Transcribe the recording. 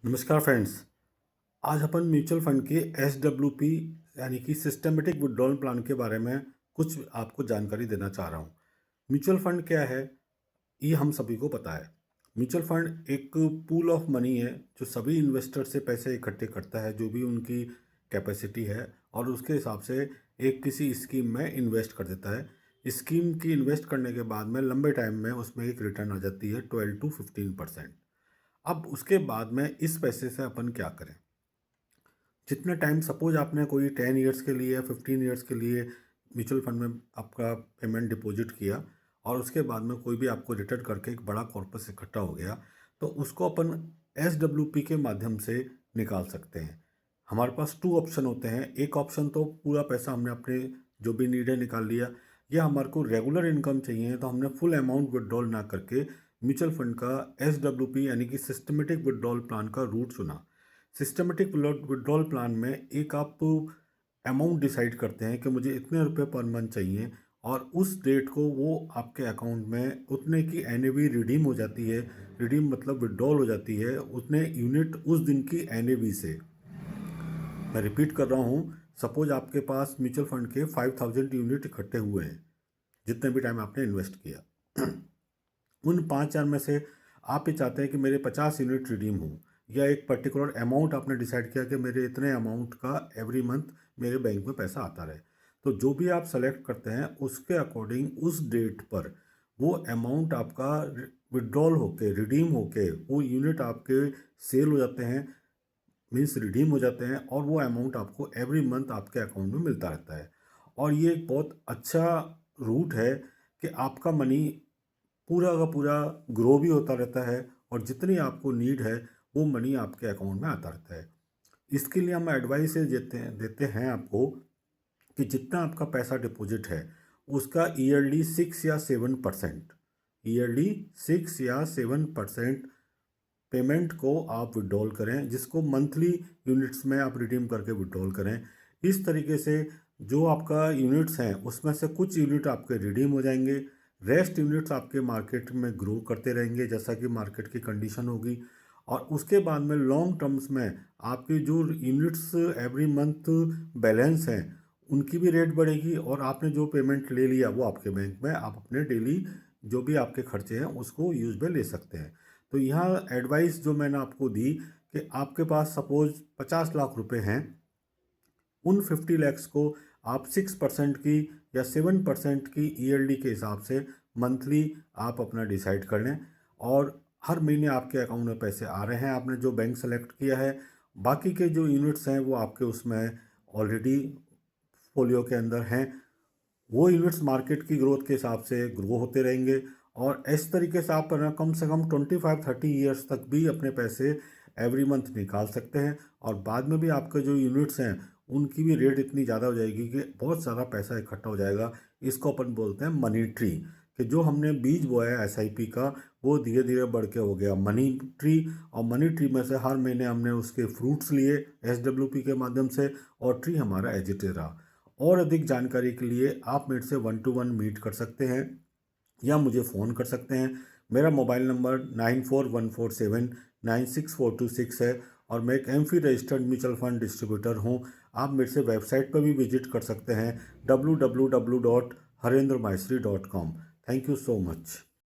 नमस्कार फ्रेंड्स। आज अपन mutual fund के SWP यानी कि सिस्टमेटिक विड्रॉल प्लान के बारे में कुछ आपको जानकारी देना चाह रहा हूँ। म्यूचुअल फंड क्या है ये हम सभी को पता है। म्यूचुअल फंड एक पूल ऑफ मनी है जो सभी इन्वेस्टर से पैसे इकट्ठे करता है, जो भी उनकी कैपेसिटी है, और उसके हिसाब से एक किसी स्कीम में इन्वेस्ट कर देता है। स्कीम की इन्वेस्ट करने के बाद में लंबे टाइम में उसमें एक रिटर्न आ जाती है 12 to 15%। अब उसके बाद में इस पैसे से अपन क्या करें? जितने टाइम, सपोज आपने कोई 10 ईयर्स के लिए या 15 ईयर्स के लिए म्यूचुअल फंड में आपका पेमेंट डिपॉजिट किया और उसके बाद में कोई भी आपको रिटर्न करके एक बड़ा कॉर्पस इकट्ठा हो गया, तो उसको अपन SWP के माध्यम से निकाल सकते हैं। हमारे पास 2 ऑप्शन होते हैं। एक ऑप्शन तो पूरा पैसा हमने अपने जो भी नीड है निकाल लिया, या हमारे को रेगुलर इनकम चाहिए तो हमने फुल अमाउंट विड्रॉल ना करके म्यूचुअल फंड का SWP यानी कि सिस्टमेटिक विड्रॉल प्लान का रूट चुना। सिस्टमेटिक विड्रॉल प्लान में एक आप अमाउंट डिसाइड करते हैं कि मुझे इतने रुपए पर मंथ चाहिए, और उस डेट को वो आपके अकाउंट में उतने की NAV रिडीम हो जाती है। रिडीम मतलब विड्रॉल हो जाती है उतने यूनिट उस दिन की NAV से। मैं रिपीट कर रहा हूँ, सपोज आपके पास म्यूचुअल फंड के 5000 यूनिट इकट्ठे हुए हैं जितने भी टाइम आपने इन्वेस्ट किया। उन 5000 में से आप ये चाहते हैं कि मेरे 50 यूनिट रिडीम हो, या एक पर्टिकुलर अमाउंट आपने डिसाइड किया कि मेरे इतने अमाउंट का एवरी मंथ मेरे बैंक में पैसा आता रहे। तो जो भी आप सेलेक्ट करते हैं उसके अकॉर्डिंग उस डेट पर वो अमाउंट आपका विड्रॉल होके, रिडीम होके, वो यूनिट आपके सेल हो जाते हैं, मीन्स रिडीम हो जाते हैं, और वो अमाउंट आपको एवरी मंथ आपके अकाउंट में मिलता रहता है। और ये एक बहुत अच्छा रूट है कि आपका मनी पूरा का पूरा ग्रो भी होता रहता है, और जितनी आपको नीड है वो मनी आपके अकाउंट में आता रहता है। इसके लिए हम एडवाइस देते हैं आपको कि जितना आपका पैसा डिपॉजिट है उसका ईयरली 6 या 7% पेमेंट को आप विड्रॉल करें, जिसको मंथली यूनिट्स में आप रिडीम करके विड्रॉल करें। इस तरीके से जो आपका यूनिट्स हैं उसमें से कुछ यूनिट आपके रिडीम हो जाएंगे, रेस्ट यूनिट्स आपके मार्केट में ग्रो करते रहेंगे जैसा कि मार्केट की कंडीशन होगी। और उसके बाद में लॉन्ग टर्म्स में आपकी जो यूनिट्स एवरी मंथ बैलेंस हैं उनकी भी रेट बढ़ेगी, और आपने जो पेमेंट ले लिया वो आपके बैंक में आप अपने डेली जो भी आपके खर्चे हैं उसको यूज में ले सकते हैं। तो यहाँ एडवाइस जो मैंने आपको दी कि आपके पास सपोज 50 लाख रुपए हैं, उन 50 लैक्स को आप 6% की या 7% की ईयरली के हिसाब से मंथली आप अपना डिसाइड कर लें, और हर महीने आपके अकाउंट में पैसे आ रहे हैं आपने जो बैंक सेलेक्ट किया है। बाकी के जो यूनिट्स हैं वो आपके उसमें ऑलरेडी फोलियो के अंदर हैं। वो यूनिट्स मार्केट की ग्रोथ के हिसाब से ग्रो होते रहेंगे, और इस तरीके से आप ना कम से कम 25-30 ईयर्स तक भी अपने पैसे एवरी मंथ निकाल सकते हैं। और बाद में भी आपके जो यूनिट्स हैं उनकी भी रेट इतनी ज़्यादा हो जाएगी कि बहुत सारा पैसा इकट्ठा हो जाएगा। इसको अपन बोलते हैं मनी ट्री, कि जो हमने बीज बोया है SIP का वो धीरे धीरे बढ़ के हो गया मनी ट्री। और मनी ट्री में से हर महीने हमने उसके फ्रूट्स लिए SWP के माध्यम से, और ट्री हमारा एज इट इज रहा। और अधिक जानकारी के लिए आप मेरे से 1-to-1 मीट कर सकते हैं या मुझे फ़ोन कर सकते हैं। मेरा मोबाइल नंबर 9414796426 है, और मैं एक MFI registered mutual fund distributor हूँ। आप मेरे से वेबसाइट पर भी विजिट कर सकते हैं www.harendramaisri.com। Thank you so much.